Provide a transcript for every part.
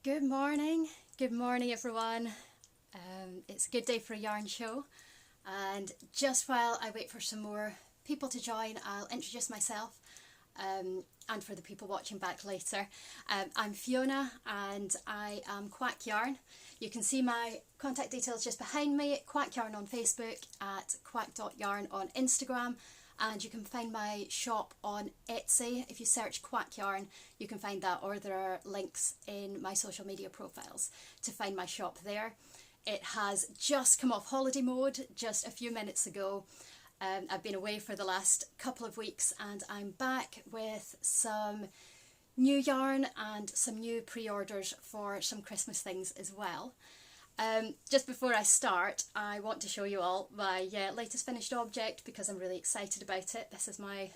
Good morning everyone. It's a good day for a yarn show, and just while I wait for some more people to join, I'll introduce myself, and for the people watching back later. I'm Fiona and I am Quack Yarn. You can see my contact details just behind me: Quack Yarn on Facebook, at quack.yarn on Instagram, and you can find my shop on Etsy. If you search Quack Yarn, you can find that, or there are links in my social media profiles to find my shop there. It has just come off holiday mode just a few minutes ago. I've been away for the last couple of weeks and I'm back with some new yarn and some new pre-orders for some Christmas things as well. Just before I start, I want to show you all my latest finished object because I'm really excited about it. This is my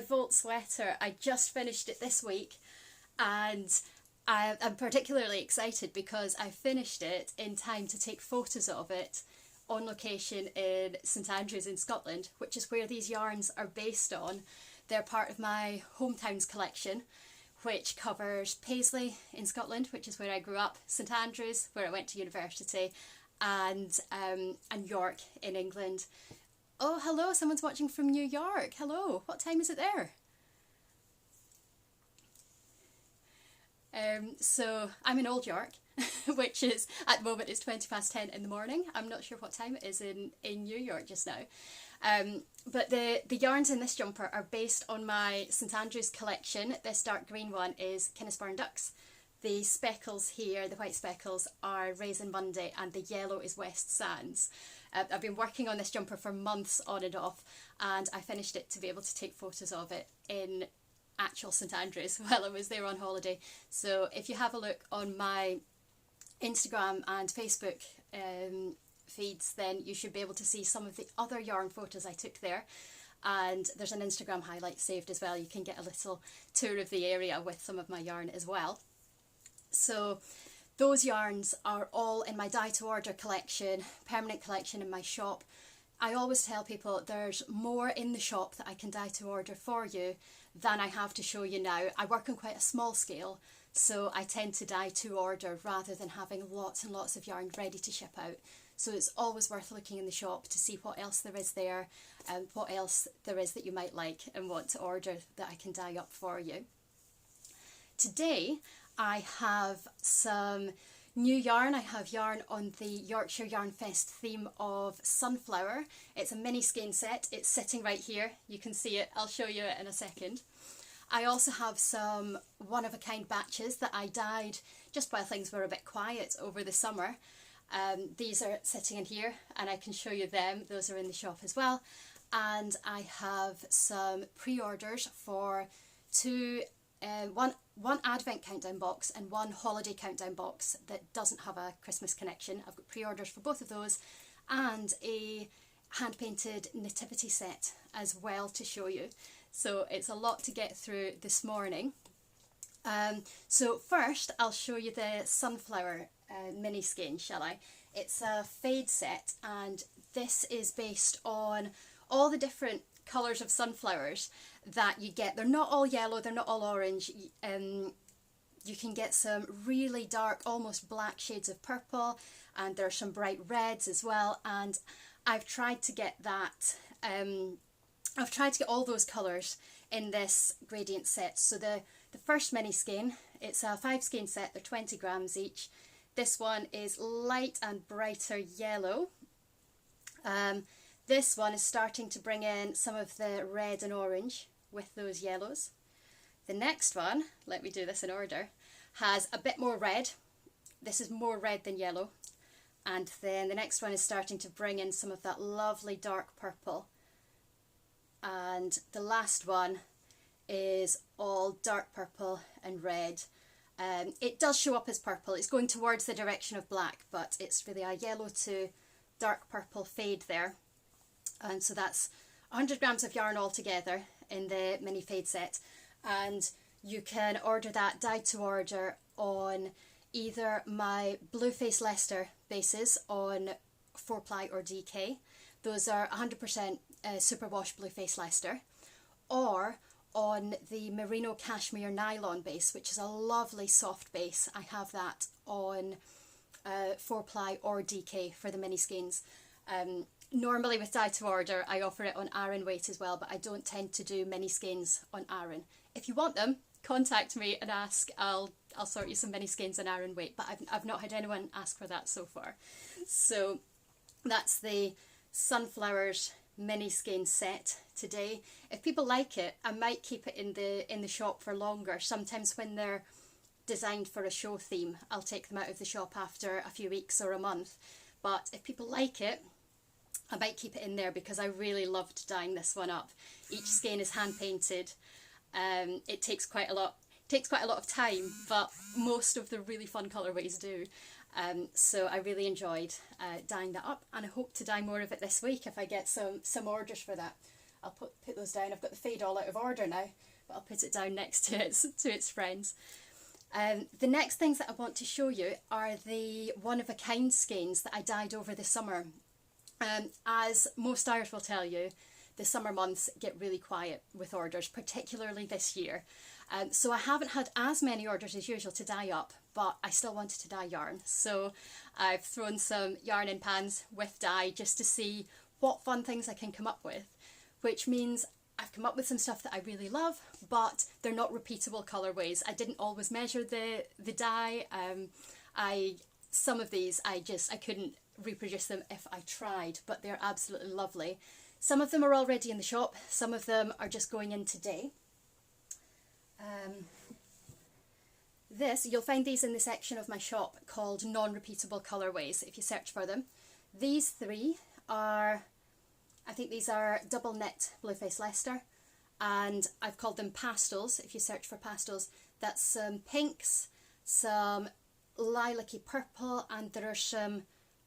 Volt sweater. I just finished it this week, and I'm particularly excited because I finished it in time to take photos of it on location in St Andrews in Scotland, which is where these yarns are based on. They're part of my Hometowns collection, which covers Paisley in Scotland, which is where I grew up, St Andrews, where I went to university, and York in England. Oh, hello, someone's watching from New York. Hello, what time is it there? So I'm in Old York, which is, at the moment, is 10:20 in the morning. I'm not sure what time it is in New York just now. But the yarns in this jumper are based on my St Andrews collection. This dark green one is Kinnisburn Ducks. The speckles here, the white speckles, are Raisin Monday, and the yellow is West Sands. I've been working on this jumper for months on and off, and I finished it to be able to take photos of it in actual St Andrews while I was there on holiday. So if you have a look on my Instagram and Facebook feeds, then you should be able to see some of the other yarn photos I took there, and there's an Instagram highlight saved as well. You can get a little tour of the area with some of my yarn as well. So those yarns are all in my dye to order collection, permanent collection in my shop. I always tell people there's more in the shop that I can dye to order for you than I have to show you now. I work on quite a small scale, so I tend to dye to order rather than having lots and lots of yarn ready to ship out. So it's always worth looking in the shop to see what else there is there, and what else there is that you might like and want to order that I can dye up for you. Today I have some new yarn. I have yarn on the Yorkshire Yarn Fest theme of Sunflower. It's a mini skein set. It's sitting right here. You can see it. I'll show you it in a second. I also have some one-of-a-kind batches that I dyed just while things were a bit quiet over the summer. These are sitting in here and I can show you them. Those are in the shop as well. And I have some pre-orders for one Advent countdown box and one holiday countdown box that doesn't have a Christmas connection. I've got pre-orders for both of those, and a hand-painted nativity set as well to show you. So it's a lot to get through this morning. So first I'll show you the Sunflower mini skein, shall I? It's a fade set, and this is based on all the different colours of sunflowers that you get. They're not all yellow, they're not all orange. You can get some really dark, almost black shades of purple, and there are some bright reds as well, and I've tried to get that, I've tried to get all those colours in this gradient set. So the first mini skein, it's a 5 skein set, they're 20 grams each. This one is light and brighter yellow. This one is starting to bring in some of the red and orange with those yellows. The next one, let me do this in order, has a bit more red. This is more red than yellow. And then the next one is starting to bring in some of that lovely dark purple. And the last one is all dark purple and red. It does show up as purple. It's going towards the direction of black, but it's really a yellow to dark purple fade there. And so that's 100 grams of yarn altogether in the mini fade set, and you can order that dyed to order on either my Blueface Leicester bases on 4-ply or DK. Those are 100% superwash Blueface Leicester, or on the merino cashmere nylon base, which is a lovely soft base. I have that on 4-ply or DK for the mini skeins. Normally with dye to order I offer it on Aran weight as well, but I don't tend to do mini skeins on Aran. If you want them, contact me and ask. I'll sort you some mini skeins on Aran weight, but I've not had anyone ask for that so far. So that's the Sunflowers mini skein set today. If people like it, I might keep it in the shop for longer. Sometimes when they're designed for a show theme, I'll take them out of the shop after a few weeks or a month. But if people like it, I might keep it in there because I really loved dyeing this one up. Each skein is hand painted. It takes quite a lot of time, but most of the really fun colourways do. So I really enjoyed dyeing that up, and I hope to dye more of it this week if I get some orders for that. I'll put those down. I've got the fade all out of order now, but I'll put it down next to its friends. The next things that I want to show you are the one-of-a-kind skeins that I dyed over the summer. As most dyers will tell you, the summer months get really quiet with orders, particularly this year. So I haven't had as many orders as usual to dye up, but I still wanted to dye yarn. So I've thrown some yarn in pans with dye just to see what fun things I can come up with, which means I've come up with some stuff that I really love, but they're not repeatable colourways. I didn't always measure the dye. Some of these I couldn't reproduce them if I tried, but they're absolutely lovely. Some of them are already in the shop, some of them are just going in today. You'll find these in the section of my shop called non-repeatable colourways if you search for them. These three are, I think these are double knit Blueface Leicester, and I've called them pastels if you search for pastels. That's some pinks, some lilac-y purple, and there are some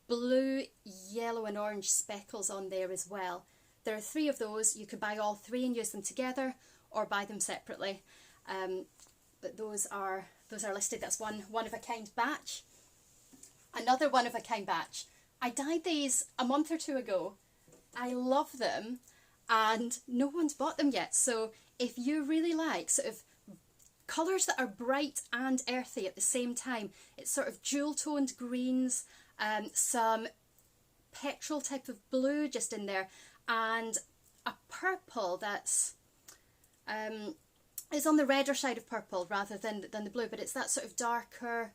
blue, yellow and orange speckles on there as well. There are three of those. You could buy all three and use them together or buy them separately. But those are listed. That's one of a kind batch. Another one of a kind batch. I dyed these a month or two ago. I love them and no one's bought them yet. So if you really like sort of colours that are bright and earthy at the same time, it's sort of jewel toned greens, some petrol type of blue just in there, and a purple that's is on the redder side of purple rather than the blue, but it's that sort of darker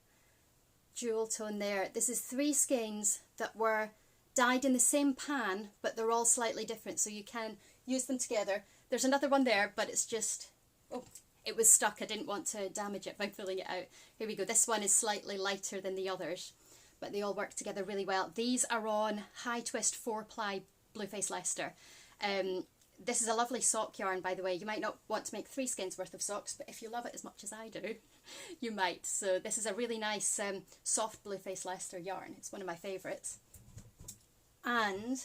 jewel tone there. This is three skeins that were dyed in the same pan, but they're all slightly different, so you can use them together. There's another one there, but it's just, oh, it was stuck. I didn't want to damage it by pulling it out. Here we go. This one is slightly lighter than the others, but they all work together really well. These are on high twist 4-ply Blueface Leicester. This is a lovely sock yarn, by the way. You might not want to make 3 skeins worth of socks, but if you love it as much as I do, you might. So this is a really nice soft Blueface Leicester yarn. It's one of my favourites. And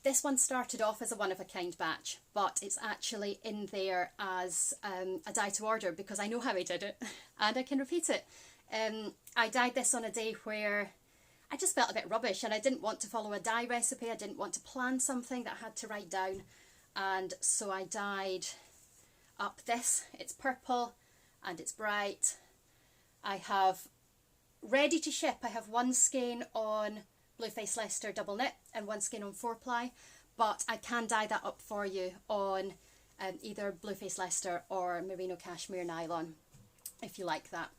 this one started off as a one-of-a-kind batch, but it's actually in there as a dye to order because I know how I did it and I can repeat it. I dyed this on a day where I just felt a bit rubbish and I didn't want to follow a dye recipe. I didn't want to plan something that I had to write down, and so I dyed up this. It's purple and it's bright. I have ready to ship. I have 1 skein on Blueface Leicester double knit and 1 skein on 4-ply, but I can dye that up for you on either Blueface Leicester or merino cashmere nylon if you like that.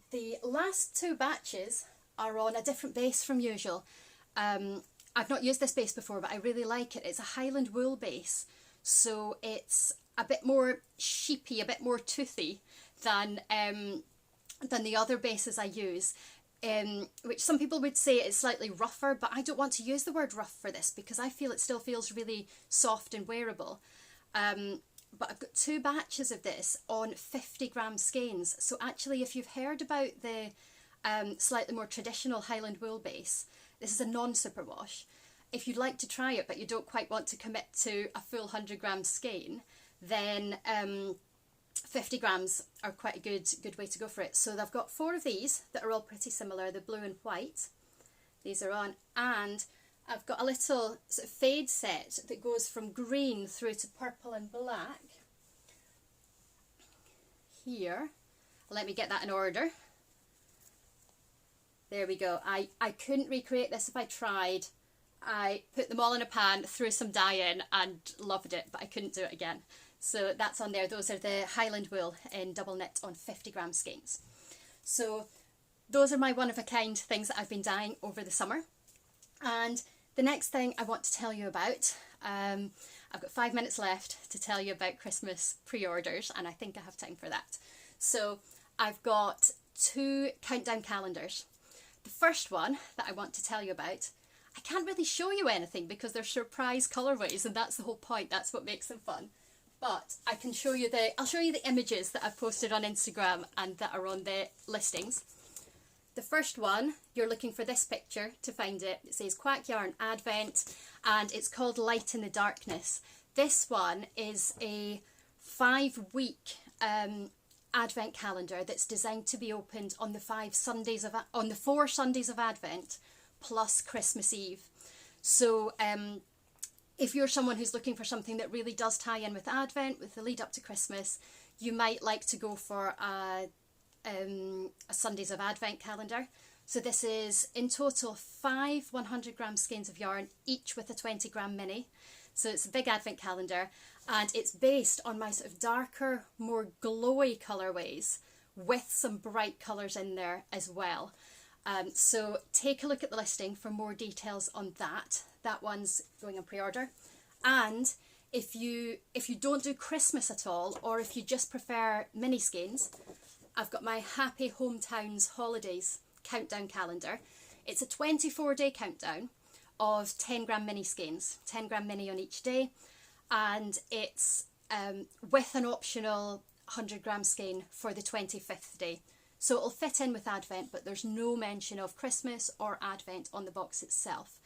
The last 2 batches are on a different base from usual. I've not used this base before, but I really like it. It's a Highland wool base, so it's a bit more sheepy, a bit more toothy than the other bases I use. Which some people would say is slightly rougher, but I don't want to use the word rough for this because I feel it still feels really soft and wearable. But I've got 2 batches of this on 50-gram skeins. So actually, if you've heard about the slightly more traditional Highland wool base, this is a non-superwash. If you'd like to try it but you don't quite want to commit to a full 100-gram skein, then 50 grams are quite a good way to go for it. So I've got 4 of these that are all pretty similar, the blue and white. These are on, and I've got a little sort of fade set that goes from green through to purple and black. Here, let me get that in order. There we go. I couldn't recreate this if I tried. I put them all in a pan, threw some dye in and loved it, but I couldn't do it again. So that's on there. Those are the Highland wool in double knit on 50-gram skeins. So those are my one-of-a-kind things that I've been dyeing over the summer. And the next thing I want to tell you about, I've got 5 minutes left to tell you about Christmas pre-orders, and I think I have time for that. So I've got 2 countdown calendars. The first one that I want to tell you about, I can't really show you anything because they're surprise colourways, and that's the whole point. That's what makes them fun. But I can show you I'll show you the images that I've posted on Instagram and that are on the listings. The first one, you're looking for this picture to find it. It says Quack Yarn Advent, and it's called Light in the Darkness. This one is a 5-week Advent calendar that's designed to be opened on the 4 Sundays of Advent plus Christmas Eve. So if you're someone who's looking for something that really does tie in with Advent, with the lead up to Christmas, you might like to go for a Sundays of Advent calendar. So this is in total 5 100-gram skeins of yarn, each with a 20-gram mini. So it's a big Advent calendar, and it's based on my sort of darker, more glowy colourways with some bright colours in there as well. So take a look at the listing for more details on that. That one's going on pre-order. And if you don't do Christmas at all, or if you just prefer mini skeins, I've got my Happy Hometowns Holidays countdown calendar. It's a 24-day countdown of 10-gram mini skeins, 10-gram mini on each day, and it's with an optional 100-gram skein for the 25th day. So it'll fit in with Advent, but there's no mention of Christmas or Advent on the box itself.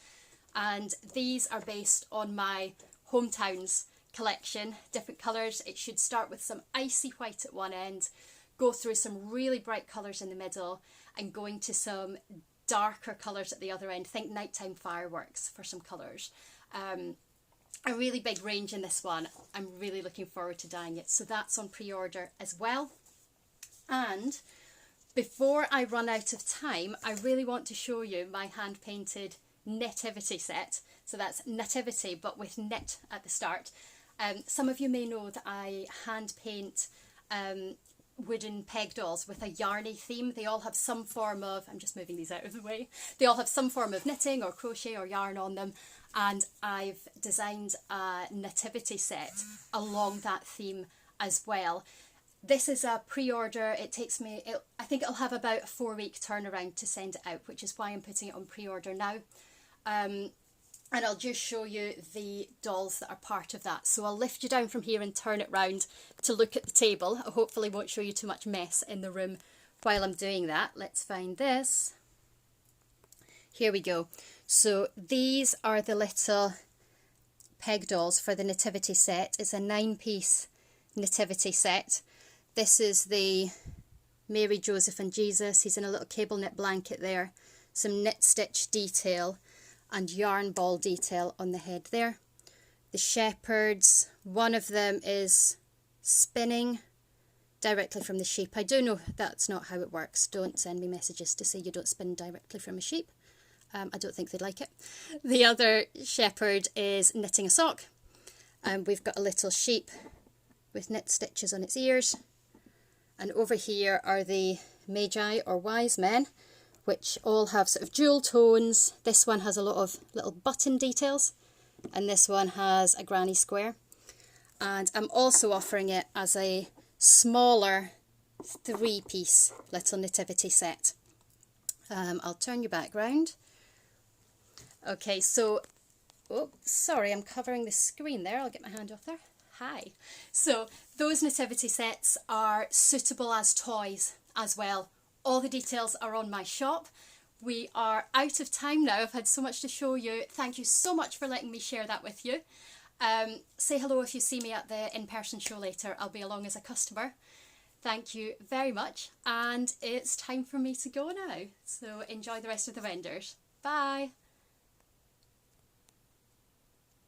And these are based on my Hometowns collection, different colours. It should start with some icy white at one end, go through some really bright colours in the middle, and going to some darker colours at the other end. Think nighttime fireworks for some colours. A really big range in this one. I'm really looking forward to dyeing it. So that's on pre-order as well. And before I run out of time, I really want to show you my hand-painted Nativity set. So that's Nativity, but with knit at the start. Some of you may know that I hand paint wooden peg dolls with a yarny theme. They all have some form of, I'm just moving these out of the way, they all have some form of knitting or crochet or yarn on them, and I've designed a nativity set along that theme as well. This is a pre-order. It takes me, I think it'll have about a 4-week turnaround to send it out, which is why I'm putting it on pre-order now. And I'll just show you the dolls that are part of that. So I'll lift you down from here and turn it round to look at the table. I hopefully won't show you too much mess in the room while I'm doing that. Let's find this. Here we go. So these are the little peg dolls for the nativity set. It's a 9-piece nativity set. This is the Mary, Joseph and Jesus. He's in a little cable knit blanket there. Some knit stitch detail and yarn ball detail on the head there. The shepherds, one of them is spinning directly from the sheep. I do know that's not how it works. Don't send me messages to say you don't spin directly from a sheep. I don't think they'd like it. The other shepherd is knitting a sock. We've got a little sheep with knit stitches on its ears. And over here are the magi or wise men, which all have sort of jewel tones. This one has a lot of little button details, and this one has a granny square. And I'm also offering it as a smaller 3-piece little nativity set. I'll turn you back round. Okay, so, oh, sorry, I'm covering the screen there. I'll get my hand off there. Hi. So those nativity sets are suitable as toys as well. All the details are on my shop. We are out of time now. I've had so much to show you. Thank you so much for letting me share that with you. Say hello if you see me at the in-person show later. I'll be along as a customer. Thank you very much. And it's time for me to go now. So enjoy the rest of the vendors. Bye.